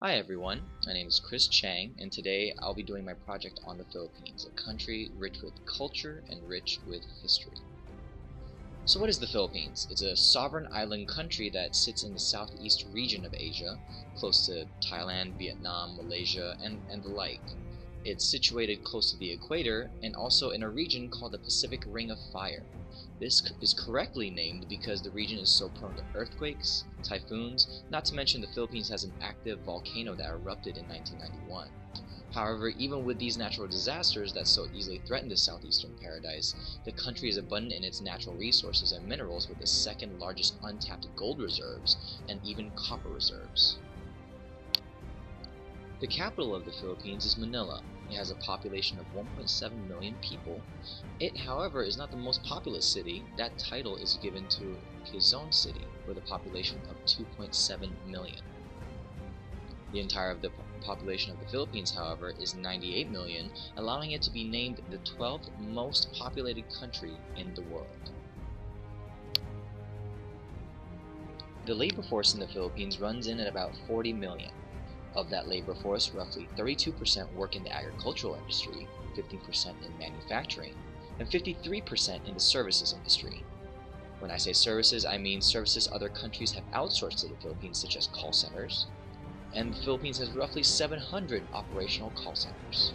Hi everyone, my name is Chris Chang, and today I'll be doing my project on the Philippines, a country rich with culture and rich with history. So what is the Philippines? It's a sovereign island country that sits in the southeast region of Asia, close to Thailand, Vietnam, Malaysia, and the like. It's situated close to the equator and also in a region called the Pacific Ring of Fire. This is correctly named because the region is so prone to earthquakes, typhoons, not to mention the Philippines has an active volcano that erupted in 1991. However, even with these natural disasters that so easily threaten the southeastern paradise, the country is abundant in its natural resources and minerals with the second largest untapped gold reserves and even copper reserves. The capital of the Philippines is Manila. It has a population of 1.7 million people. It, however, is not the most populous city. That title is given to Quezon City, with a population of 2.7 million. The entire of the population of the Philippines, however, is 98 million, allowing it to be named the 12th most populated country in the world. The labor force in the Philippines runs in at about 40 million. Of that labor force, roughly 32% work in the agricultural industry, 15% in manufacturing, and 53% in the services industry. When I say services, I mean services other countries have outsourced to the Philippines, such as call centers, and the Philippines has roughly 700 operational call centers.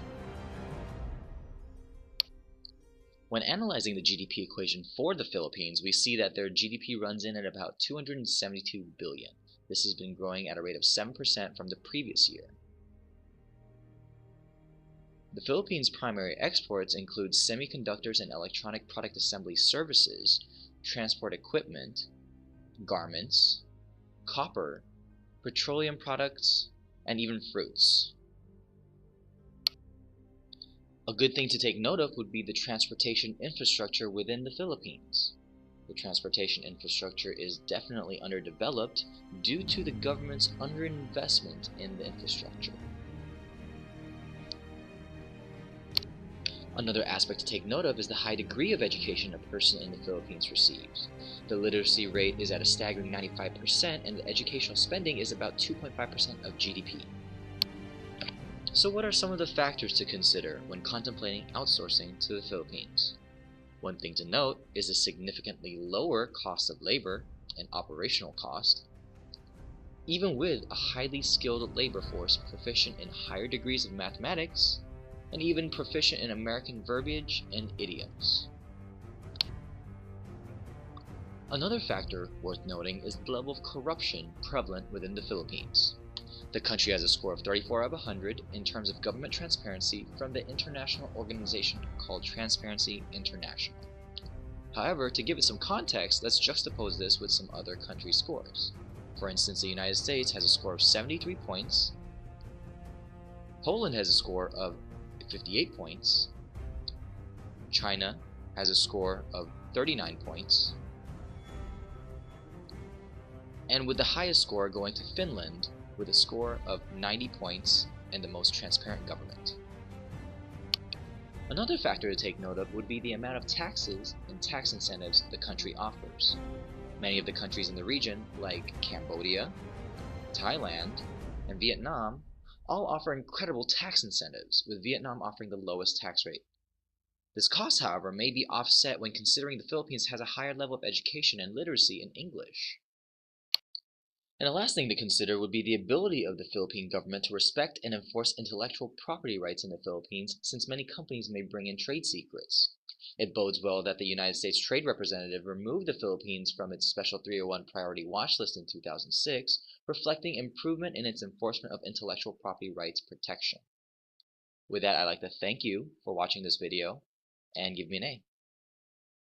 When analyzing the GDP equation for the Philippines, we see that their GDP runs in at about 272 billion. This has been growing at a rate of 7% from the previous year. The Philippines' primary exports include semiconductors and electronic product assembly services, transport equipment, garments, copper, petroleum products, and even fruits. A good thing to take note of would be the transportation infrastructure within the Philippines. The transportation infrastructure is definitely underdeveloped due to the government's underinvestment in the infrastructure. Another aspect to take note of is the high degree of education a person in the Philippines receives. The literacy rate is at a staggering 95%, and the educational spending is about 2.5% of GDP. So what are some of the factors to consider when contemplating outsourcing to the Philippines? One thing to note is a significantly lower cost of labor and operational cost. Even with a highly skilled labor force proficient in higher degrees of mathematics, and even proficient in American verbiage and idioms. Another factor worth noting is the level of corruption prevalent within the Philippines. The country has a score of 34 out of 100 in terms of government transparency from the international organization called Transparency International. However, to give it some context, let's juxtapose this with some other country scores. For instance, the United States has a score of 73 points, Poland has a score of 58 points, China has a score of 39 points, and with the highest score going to Finland with a score of 90 points and the most transparent government. Another factor to take note of would be the amount of taxes and tax incentives the country offers. Many of the countries in the region, like Cambodia, Thailand, and Vietnam, all offer incredible tax incentives, with Vietnam offering the lowest tax rate. This cost, however, may be offset when considering the Philippines has a higher level of education and literacy in English. And the last thing to consider would be the ability of the Philippine government to respect and enforce intellectual property rights in the Philippines, since many companies may bring in trade secrets. It bodes well that the United States Trade Representative removed the Philippines from its Special 301 Priority Watch List in 2006, reflecting improvement in its enforcement of intellectual property rights protection. With that, I'd like to thank you for watching this video, and give me an A.